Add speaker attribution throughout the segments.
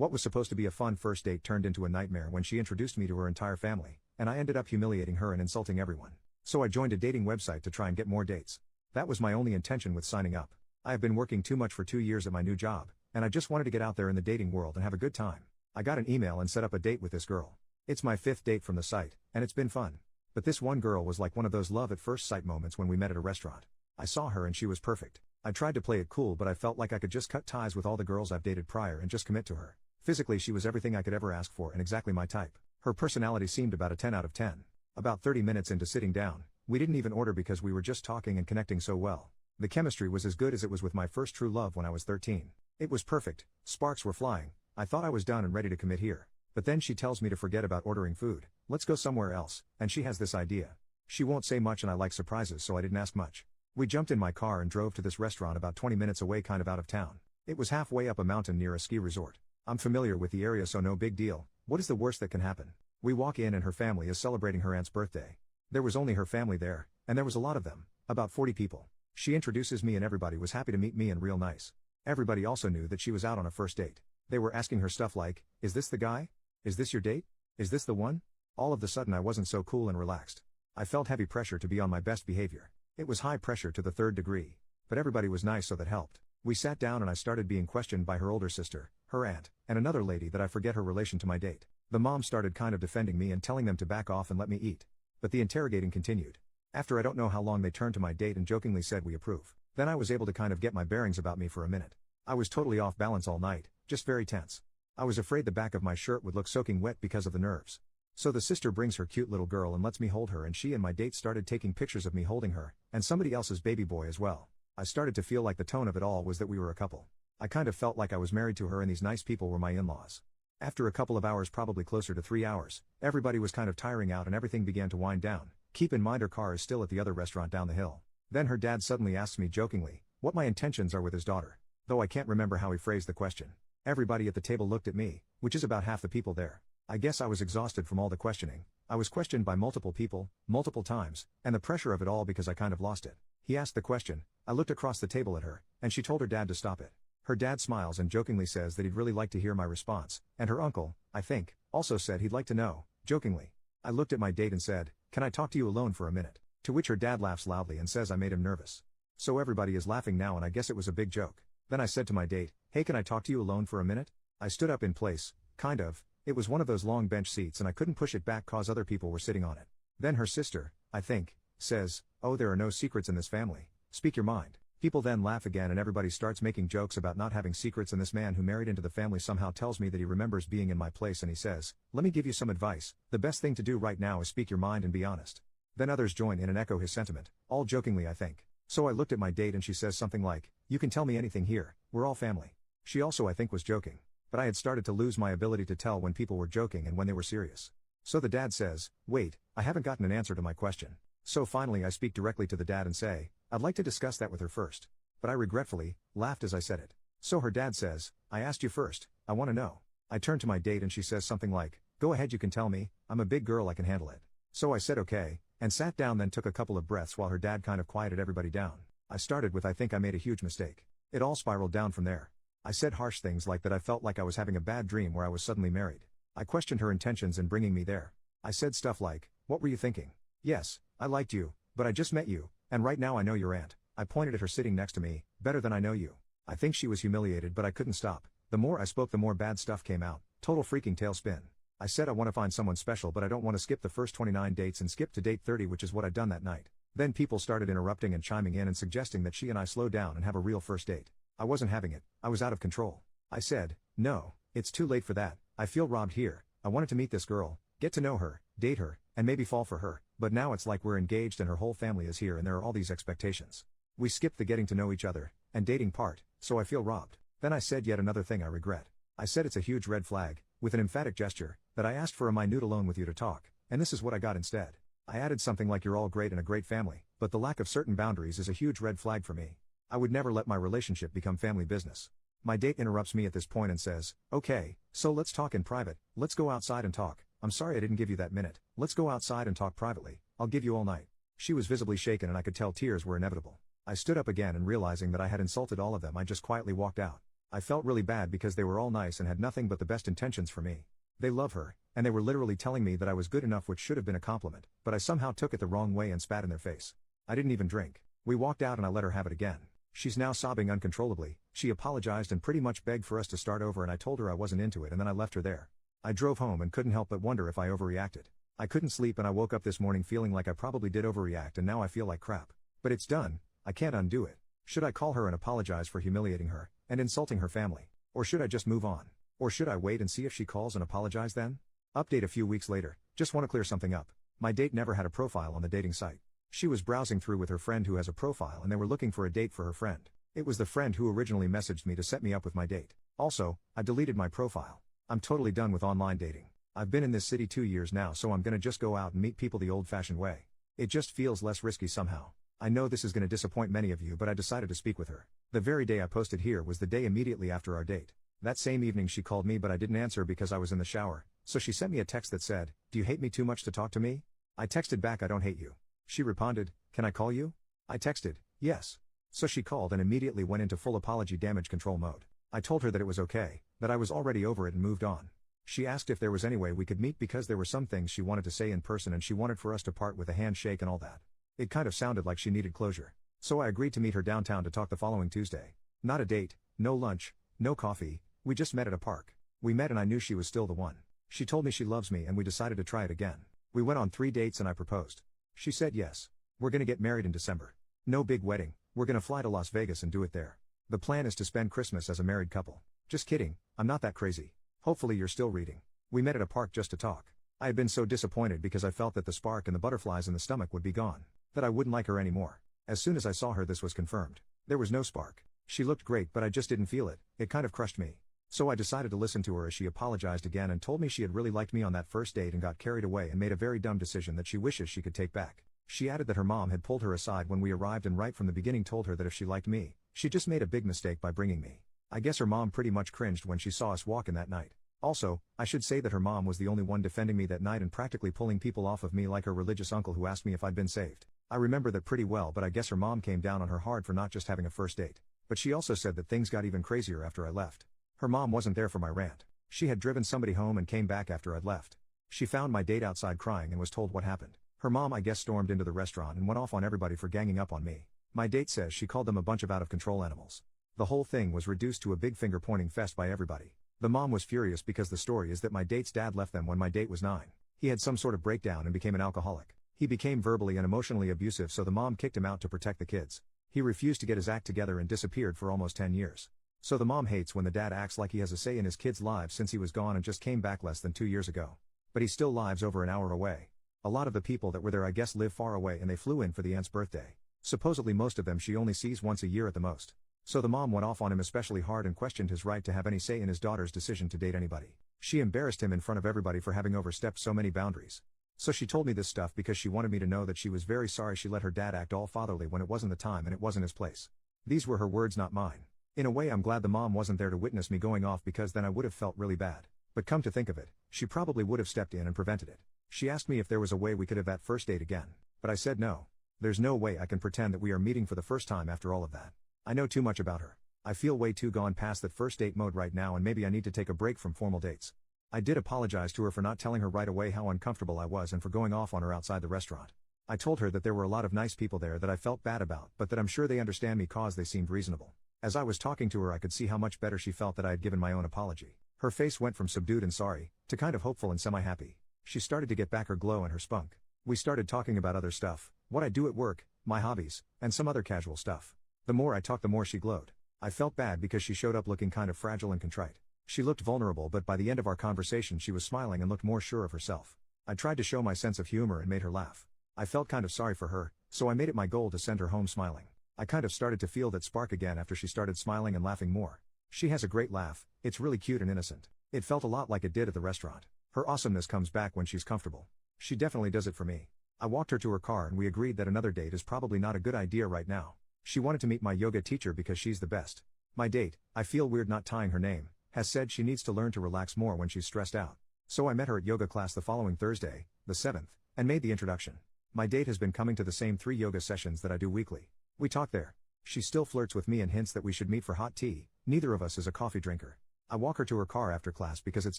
Speaker 1: What was supposed to be a fun first date turned into a nightmare when she introduced me to her entire family, and I ended up humiliating her and insulting everyone. So I joined a dating website to try and get more dates. That was my only intention with signing up. I have been working too much for 2 years at my new job, and I just wanted to get out there in the dating world and have a good time. I got an email and set up a date with this girl. It's my 5th date from the site, and it's been fun. But this one girl was like one of those love at first sight moments when we met at a restaurant. I saw her and she was perfect. I tried to play it cool, but I felt like I could just cut ties with all the girls I've dated prior and just commit to her. Physically, she was everything I could ever ask for and exactly my type. Her personality seemed about a 10 out of 10. About 30 minutes into sitting down, we didn't even order because we were just talking and connecting so well. The chemistry was as good as it was with my first true love when I was 13. It was perfect, sparks were flying. I thought I was done and ready to commit here. But then she tells me to forget about ordering food, let's go somewhere else, and she has this idea. She won't say much and I like surprises, so I didn't ask much. We jumped in my car and drove to this restaurant about 20 minutes away, kind of out of town. It was halfway up a mountain near a ski resort. I'm familiar with the area, so no big deal. What is the worst that can happen? We walk in and her family is celebrating her aunt's birthday. There was only her family there, and there was a lot of them, about 40 people. She introduces me and everybody was happy to meet me and real nice. Everybody also knew that she was out on a first date. They were asking her stuff like, is this the guy? Is this your date? Is this the one? All of the sudden I wasn't so cool and relaxed. I felt heavy pressure to be on my best behavior. It was high pressure to the 3rd degree. But everybody was nice, so that helped. We sat down and I started being questioned by her older sister, her aunt, and another lady that I forget her relation to my date. The mom started kind of defending me and telling them to back off and let me eat. But the interrogating continued. After I don't know how long, they turned to my date and jokingly said, we approve. Then I was able to kind of get my bearings about me for a minute. I was totally off balance all night, just very tense. I was afraid the back of my shirt would look soaking wet because of the nerves. So the sister brings her cute little girl and lets me hold her, and she and my date started taking pictures of me holding her, and somebody else's baby boy as well. I started to feel like the tone of it all was that we were a couple. I kind of felt like I was married to her and these nice people were my in-laws. After a couple of hours, probably closer to 3 hours, everybody was kind of tiring out and everything began to wind down. Keep in mind her car is still at the other restaurant down the hill. Then her dad suddenly asks me jokingly what my intentions are with his daughter. Though I can't remember how he phrased the question. Everybody at the table looked at me, which is about half the people there. I guess I was exhausted from all the questioning. I was questioned by multiple people, multiple times, and the pressure of it all because I kind of lost it. He asked the question, I looked across the table at her, and she told her dad to stop it. Her dad smiles and jokingly says that he'd really like to hear my response, and her uncle, I think, also said he'd like to know, jokingly. I looked at my date and said, can I talk to you alone for a minute? To which her dad laughs loudly and says I made him nervous. So everybody is laughing now and I guess it was a big joke. Then I said to my date, hey, can I talk to you alone for a minute? I stood up in place, kind of. It was one of those long bench seats and I couldn't push it back cause other people were sitting on it. Then her sister, I think, says, oh, there are no secrets in this family. Speak your mind. People then laugh again and everybody starts making jokes about not having secrets, and this man who married into the family somehow tells me that he remembers being in my place and he says, let me give you some advice. The best thing to do right now is speak your mind and be honest. Then others join in and echo his sentiment, all jokingly I think. So I looked at my date and she says something like, you can tell me anything here, we're all family. She also I think was joking. But I had started to lose my ability to tell when people were joking and when they were serious. So the dad says, wait, I haven't gotten an answer to my question. So finally I speak directly to the dad and say, I'd like to discuss that with her first. But I regretfully laughed as I said it. So her dad says, I asked you first, I want to know. I turn to my date and she says something like, go ahead, you can tell me, I'm a big girl, I can handle it. So I said okay, and sat down, then took a couple of breaths while her dad kind of quieted everybody down. I started with I think I made a huge mistake. It all spiraled down from there. I said harsh things like that I felt like I was having a bad dream where I was suddenly married. I questioned her intentions in bringing me there. I said stuff like, what were you thinking? Yes, I liked you, but I just met you, and right now I know your aunt. I pointed at her sitting next to me, better than I know you. I think she was humiliated, but I couldn't stop. The more I spoke, the more bad stuff came out. Total freaking tailspin. I said I want to find someone special, but I don't want to skip the first 29 dates and skip to date 30, which is what I'd done that night. Then people started interrupting and chiming in and suggesting that she and I slow down and have a real first date. I wasn't having it. I was out of control. I said, no, it's too late for that. I feel robbed here. I wanted to meet this girl, get to know her, date her, and maybe fall for her, but now it's like we're engaged and her whole family is here and there are all these expectations. We skipped the getting to know each other and dating part, so I feel robbed. Then I said yet another thing I regret. I said it's a huge red flag, with an emphatic gesture, that I asked for a minute alone with you to talk, and this is what I got instead. I added something like you're all great and a great family, but the lack of certain boundaries is a huge red flag for me. I would never let my relationship become family business. My date interrupts me at this point and says, okay, so let's talk in private, let's go outside and talk. I'm sorry I didn't give you that minute, let's go outside and talk privately, I'll give you all night. She was visibly shaken and I could tell tears were inevitable. I stood up again and realizing that I had insulted all of them, I just quietly walked out. I felt really bad because they were all nice and had nothing but the best intentions for me. They love her, and they were literally telling me that I was good enough, which should have been a compliment, but I somehow took it the wrong way and spat in their face. I didn't even drink. We walked out and I let her have it again. She's now sobbing uncontrollably. She apologized and pretty much begged for us to start over, and I told her I wasn't into it, and then I left her there. I drove home and couldn't help but wonder if I overreacted. I couldn't sleep and I woke up this morning feeling like I probably did overreact, and now I feel like crap. But it's done. I can't undo it. Should I call her and apologize for humiliating her and insulting her family? Or should I just move on? Or should I wait and see if she calls and apologize then? Update a few weeks later. Just want to clear something up. My date never had a profile on the dating site. She was browsing through with her friend who has a profile, and they were looking for a date for her friend. It was the friend who originally messaged me to set me up with my date. Also, I deleted my profile. I'm totally done with online dating. I've been in this city 2 years now, so I'm gonna just go out and meet people the old-fashioned way. It just feels less risky somehow. I know this is gonna disappoint many of you, but I decided to speak with her. The very day I posted here was the day immediately after our date. That same evening she called me, but I didn't answer because I was in the shower, so she sent me a text that said, "Do you hate me too much to talk to me?" I texted back, "I don't hate you." She responded, "Can I call you?" I texted, "Yes." So she called and immediately went into full apology damage control mode. I told her that it was okay, that I was already over it and moved on. She asked if there was any way we could meet because there were some things she wanted to say in person and she wanted for us to part with a handshake and all that. It kind of sounded like she needed closure. So I agreed to meet her downtown to talk the following Tuesday. Not a date, no lunch, no coffee, we just met at a park. We met and I knew she was still the one. She told me she loves me and we decided to try it again. We went on 3 dates and I proposed. She said yes. We're gonna get married in December. No big wedding, we're gonna fly to Las Vegas and do it there. The plan is to spend Christmas as a married couple. Just kidding, I'm not that crazy. Hopefully you're still reading. We met at a park just to talk. I had been so disappointed because I felt that the spark and the butterflies in the stomach would be gone. That I wouldn't like her anymore. As soon as I saw her, this was confirmed. There was no spark. She looked great, but I just didn't feel it. It kind of crushed me. So I decided to listen to her as she apologized again and told me she had really liked me on that first date and got carried away and made a very dumb decision that she wishes she could take back. She added that her mom had pulled her aside when we arrived and right from the beginning told her that if she liked me, she just made a big mistake by bringing me. I guess her mom pretty much cringed when she saw us walk in that night. Also, I should say that her mom was the only one defending me that night and practically pulling people off of me like her religious uncle who asked me if I'd been saved. I remember that pretty well, but I guess her mom came down on her hard for not just having a first date. But she also said that things got even crazier after I left. Her mom wasn't there for my rant. She had driven somebody home and came back after I'd left. She found my date outside crying and was told what happened. Her mom, I guess, stormed into the restaurant and went off on everybody for ganging up on me. My date says she called them a bunch of out-of-control animals. The whole thing was reduced to a big finger-pointing fest by everybody. The mom was furious because the story is that my date's dad left them when my date was 9. He had some sort of breakdown and became an alcoholic. He became verbally and emotionally abusive, so the mom kicked him out to protect the kids. He refused to get his act together and disappeared for almost 10 years. So the mom hates when the dad acts like he has a say in his kids' lives since he was gone and just came back less than 2 years ago. But he still lives over an hour away. A lot of the people that were there I guess live far away and they flew in for the aunt's birthday. Supposedly most of them she only sees once a year at the most. So the mom went off on him especially hard and questioned his right to have any say in his daughter's decision to date anybody. She embarrassed him in front of everybody for having overstepped so many boundaries. So she told me this stuff because she wanted me to know that she was very sorry she let her dad act all fatherly when it wasn't the time and it wasn't his place. These were her words, not mine. In a way I'm glad the mom wasn't there to witness me going off because then I would have felt really bad. But come to think of it, she probably would have stepped in and prevented it. She asked me if there was a way we could have that first date again. But I said no. There's no way I can pretend that we are meeting for the first time after all of that. I know too much about her. I feel way too gone past that first date mode right now and maybe I need to take a break from formal dates. I did apologize to her for not telling her right away how uncomfortable I was and for going off on her outside the restaurant. I told her that there were a lot of nice people there that I felt bad about, but that I'm sure they understand me cause they seemed reasonable. As I was talking to her I could see how much better she felt that I had given my own apology. Her face went from subdued and sorry, to kind of hopeful and semi-happy. She started to get back her glow and her spunk. We started talking about other stuff, what I do at work, my hobbies, and some other casual stuff. The more I talked the more she glowed. I felt bad because she showed up looking kind of fragile and contrite. She looked vulnerable, but by the end of our conversation she was smiling and looked more sure of herself. I tried to show my sense of humor and made her laugh. I felt kind of sorry for her, so I made it my goal to send her home smiling. I kind of started to feel that spark again after she started smiling and laughing more. She has a great laugh, it's really cute and innocent. It felt a lot like it did at the restaurant. Her awesomeness comes back when she's comfortable. She definitely does it for me. I walked her to her car and we agreed that another date is probably not a good idea right now. She wanted to meet my yoga teacher because she's the best. My date, I feel weird not tying her name, has said she needs to learn to relax more when she's stressed out. So I met her at yoga class the following Thursday, the 7th, and made the introduction. My date has been coming to the same 3 yoga sessions that I do weekly. We talked there. She still flirts with me and hints that we should meet for hot tea. Neither of us is a coffee drinker. I walk her to her car after class because it's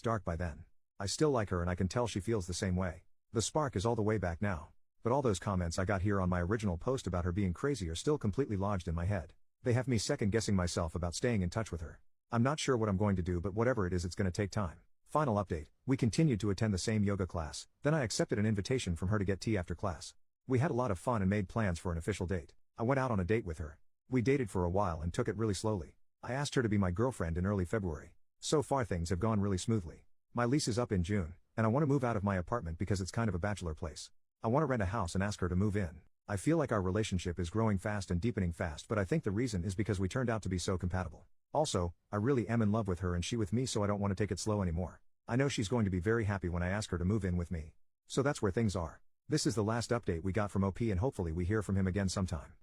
Speaker 1: dark by then. I still like her and I can tell she feels the same way. The spark is all the way back now. But all those comments I got here on my original post about her being crazy are still completely lodged in my head. They have me second guessing myself about staying in touch with her. I'm not sure what I'm going to do, but whatever it is, it's going to take time. Final update, we continued to attend the same yoga class, then I accepted an invitation from her to get tea after class. We had a lot of fun and made plans for an official date. I went out on a date with her. We dated for a while and took it really slowly. I asked her to be my girlfriend in early February. So far things have gone really smoothly. My lease is up in June, and I want to move out of my apartment because it's kind of a bachelor place. I want to rent a house and ask her to move in. I feel like our relationship is growing fast and deepening fast, but I think the reason is because we turned out to be so compatible. Also, I really am in love with her and she with me, so I don't want to take it slow anymore. I know she's going to be very happy when I ask her to move in with me. So that's where things are. This is the last update we got from OP and hopefully we hear from him again sometime.